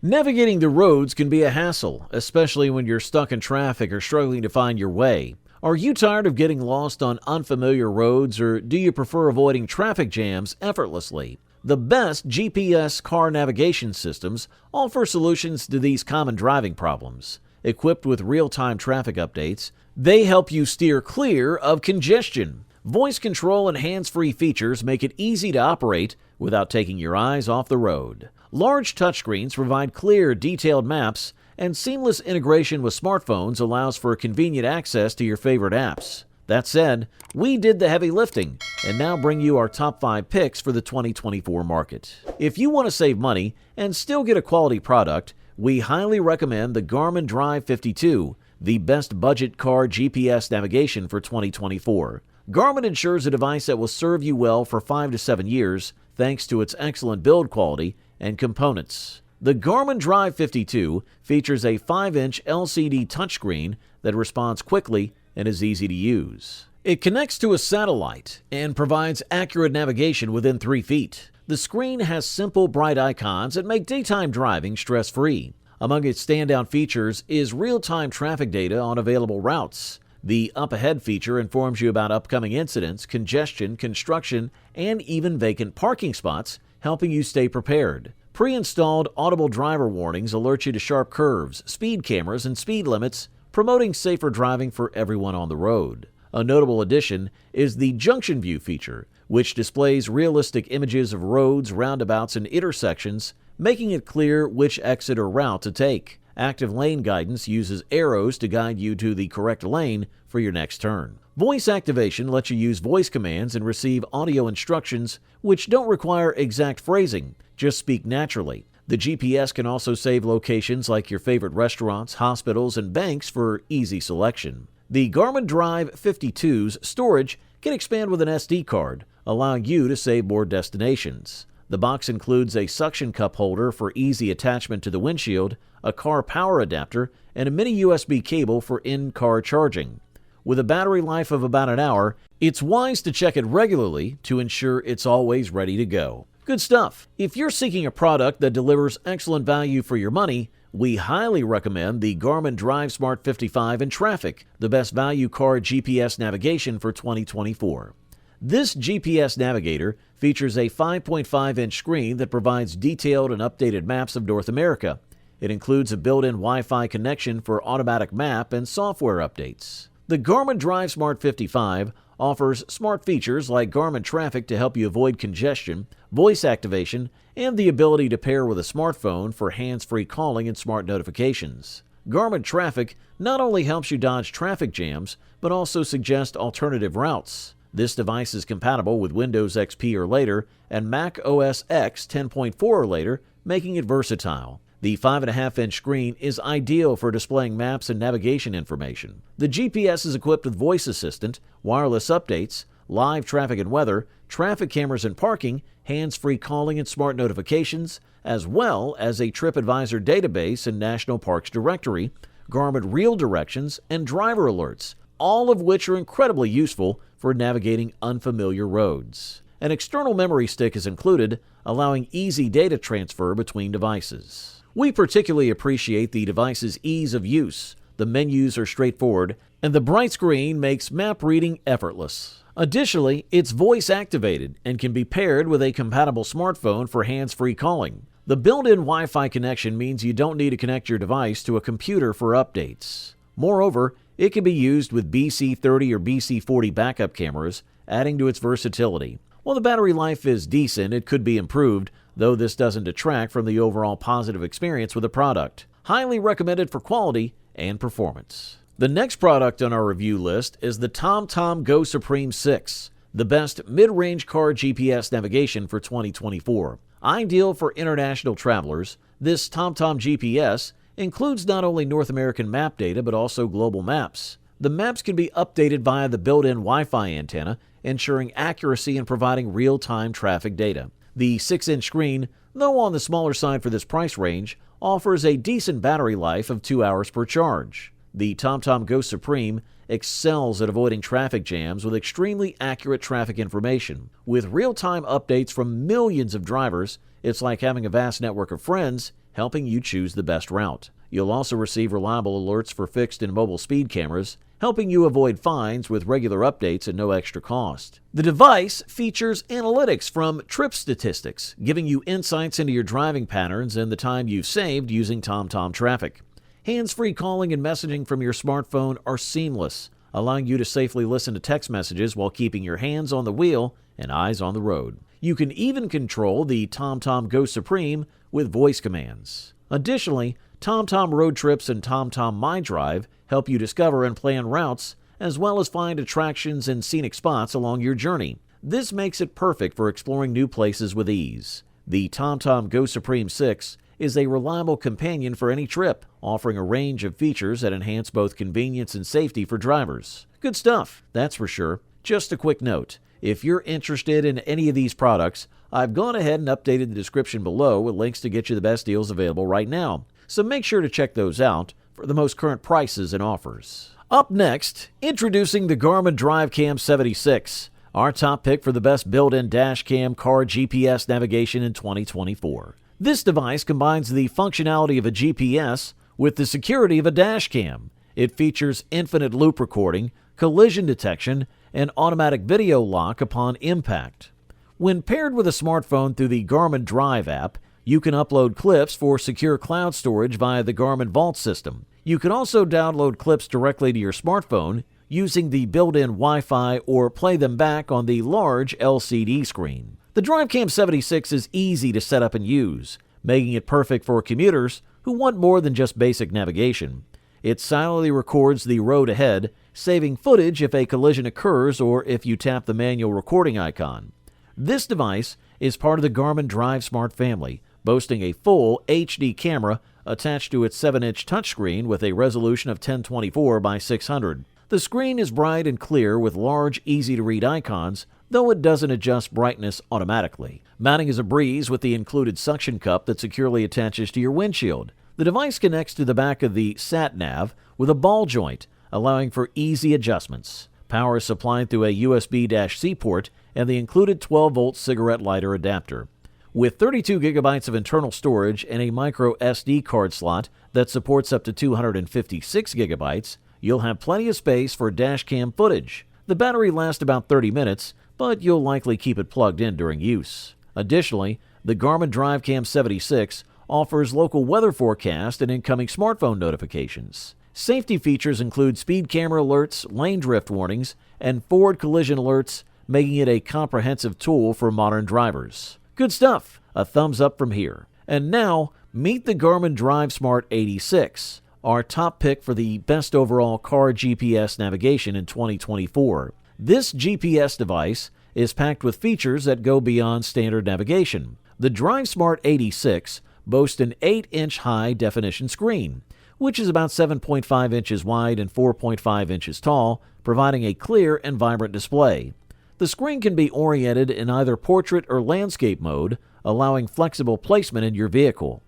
Navigating the roads can be a hassle, especially when you're stuck in traffic or struggling to find your way. Are you tired of getting lost on unfamiliar roads, or do you prefer avoiding traffic jams effortlessly? The best GPS car navigation systems offer solutions to these common driving problems. Equipped with real-time traffic updates, they help you steer clear of congestion. Voice control and hands-free features make it easy to operate without taking your eyes off the road. Large touchscreens provide clear, detailed maps, and seamless integration with smartphones allows for convenient access to your favorite apps. That said, we did the heavy lifting and now bring you our top 5 picks for the 2024 market. If you want to save money and still get a quality product, we highly recommend the Garmin Drive 52, the best budget car GPS navigation for 2024. Garmin ensures a device that will serve you well for 5 to 7 years thanks to its excellent build quality and components. The Garmin Drive 52 features a 5-inch LCD touchscreen that responds quickly and is easy to use. It connects to a satellite and provides accurate navigation within 3 feet. The screen has simple, bright icons that make daytime driving stress-free. Among its standout features is real-time traffic data on available routes. The Up Ahead feature informs you about upcoming incidents, congestion, construction, and even vacant parking spots, helping you stay prepared. Pre-installed audible driver warnings alert you to sharp curves, speed cameras, and speed limits, promoting safer driving for everyone on the road. A notable addition is the Junction View feature, which displays realistic images of roads, roundabouts, and intersections, making it clear which exit or route to take. Active lane guidance uses arrows to guide you to the correct lane for your next turn. Voice activation lets you use voice commands and receive audio instructions which don't require exact phrasing, just speak naturally. The GPS can also save locations like your favorite restaurants, hospitals, and banks for easy selection. The Garmin Drive 52's storage can expand with an SD card, allowing you to save more destinations. The box includes a suction cup holder for easy attachment to the windshield, a car power adapter, and a mini USB cable for in-car charging. With a battery life of about an hour, it's wise to check it regularly to ensure it's always ready to go. Good stuff. If you're seeking a product that delivers excellent value for your money, we highly recommend the Garmin DriveSmart 55 in traffic, the best value car GPS navigation for 2024. This GPS navigator features a 5.5-inch screen that provides detailed and updated maps of North America. It includes a built-in Wi-Fi connection for automatic map and software updates. The Garmin DriveSmart 55 offers smart features like Garmin Traffic to help you avoid congestion, voice activation, and the ability to pair with a smartphone for hands-free calling and smart notifications. Garmin Traffic not only helps you dodge traffic jams, but also suggests alternative routes. This device is compatible with Windows XP or later and Mac OS X 10.4 or later, making it versatile. The 5.5-inch screen is ideal for displaying maps and navigation information. The GPS is equipped with voice assistant, wireless updates, live traffic and weather, traffic cameras and parking, hands-free calling and smart notifications, as well as a TripAdvisor database and National Parks directory, Garmin Real Directions, and driver alerts, all of which are incredibly useful for navigating unfamiliar roads. An external memory stick is included, allowing easy data transfer between devices. We particularly appreciate the device's ease of use. The menus are straightforward, and the bright screen makes map reading effortless. Additionally, it's voice-activated and can be paired with a compatible smartphone for hands-free calling. The built-in Wi-Fi connection means you don't need to connect your device to a computer for updates. Moreover, it can be used with BC30 or BC40 backup cameras, adding to its versatility. While the battery life is decent, it could be improved, though this doesn't detract from the overall positive experience with the product. Highly recommended for quality and performance. The next product on our review list is the TomTom Go Supreme 6, the best mid-range car GPS navigation for 2024. Ideal for international travelers, this TomTom GPS includes not only North American map data but also global maps. The maps can be updated via the built-in Wi-Fi antenna, ensuring accuracy and providing real-time traffic data. The 6-inch screen, though on the smaller side for this price range, offers a decent battery life of 2 hours per charge. The TomTom Go Supreme excels at avoiding traffic jams with extremely accurate traffic information. With real-time updates from millions of drivers, it's like having a vast network of friends helping you choose the best route. You'll also receive reliable alerts for fixed and mobile speed cameras, helping you avoid fines with regular updates at no extra cost. The device features analytics from trip statistics, giving you insights into your driving patterns and the time you've saved using TomTom Traffic. Hands-free calling and messaging from your smartphone are seamless, allowing you to safely listen to text messages while keeping your hands on the wheel and eyes on the road. You can even control the TomTom Go Supreme with voice commands. Additionally, TomTom Road Trips and TomTom My Drive help you discover and plan routes, as well as find attractions and scenic spots along your journey. This makes it perfect for exploring new places with ease. The TomTom Go Supreme 6 is a reliable companion for any trip, offering a range of features that enhance both convenience and safety for drivers. Good stuff, that's for sure. Just a quick note, if you're interested in any of these products, I've gone ahead and updated the description below with links to get you the best deals available right now. So make sure to check those out for the most current prices and offers. Up next, introducing the Garmin DriveCam 76, our top pick for the best built-in dash cam car GPS navigation in 2024. This device combines the functionality of a GPS with the security of a dash cam. It features infinite loop recording, collision detection, and automatic video lock upon impact. When paired with a smartphone through the Garmin Drive app, you can upload clips for secure cloud storage via the Garmin Vault system. You can also download clips directly to your smartphone using the built-in Wi-Fi or play them back on the large LCD screen. The DriveCam 76 is easy to set up and use, making it perfect for commuters who want more than just basic navigation. It silently records the road ahead, saving footage if a collision occurs or if you tap the manual recording icon. This device is part of the Garmin DriveSmart family, boasting a full HD camera attached to its 7-inch touchscreen with a resolution of 1024 by 600. The screen is bright and clear with large, easy-to-read icons, though it doesn't adjust brightness automatically. Mounting is a breeze with the included suction cup that securely attaches to your windshield. The device connects to the back of the sat-nav with a ball joint, allowing for easy adjustments. Power is supplied through a USB-C port and the included 12-volt cigarette lighter adapter. With 32 gigabytes of internal storage and a micro SD card slot that supports up to 256 gigabytes, you'll have plenty of space for dash cam footage. The battery lasts about 30 minutes, but you'll likely keep it plugged in during use. Additionally, the Garmin DriveCam 76 offers local weather forecast and incoming smartphone notifications. Safety features include speed camera alerts, lane drift warnings, and forward collision alerts, making it a comprehensive tool for modern drivers. Good stuff. A thumbs up from here. And now, meet the Garmin DriveSmart 86, our top pick for the best overall car GPS navigation in 2024. This GPS device is packed with features that go beyond standard navigation. The DriveSmart 86 boasts an 8-inch high-definition screen, which is about 7.5 inches wide and 4.5 inches tall, providing a clear and vibrant display. The screen can be oriented in either portrait or landscape mode, allowing flexible placement in your vehicle.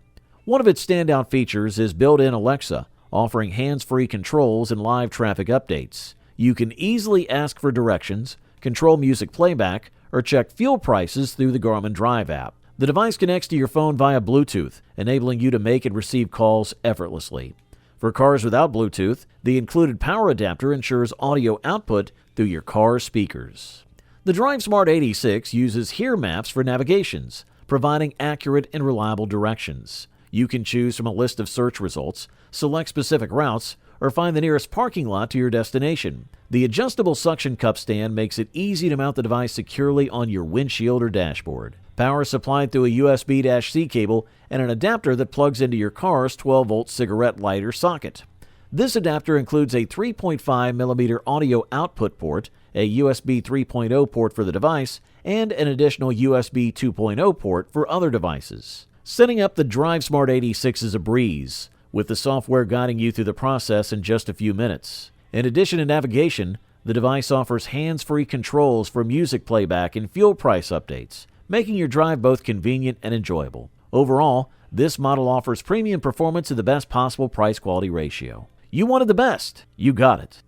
One of its standout features is built-in Alexa, offering hands-free controls and live traffic updates. You can easily ask for directions, control music playback, or check fuel prices through the Garmin Drive app. The device connects to your phone via Bluetooth, enabling you to make and receive calls effortlessly. For cars without Bluetooth, the included power adapter ensures audio output through your car's speakers. The DriveSmart 86 uses Here Maps for navigations, providing accurate and reliable directions. You can choose from a list of search results, select specific routes, or find the nearest parking lot to your destination. The adjustable suction cup stand makes it easy to mount the device securely on your windshield or dashboard. Power is supplied through a USB-C cable and an adapter that plugs into your car's 12-volt cigarette lighter socket. This adapter includes a 3.5mm audio output port, a USB 3.0 port for the device, and an additional USB 2.0 port for other devices. Setting up the DriveSmart 86 is a breeze, with the software guiding you through the process in just a few minutes. In addition to navigation, the device offers hands-free controls for music playback and fuel price updates, making your drive both convenient and enjoyable. Overall, this model offers premium performance at the best possible price-quality ratio. You wanted the best. You got it.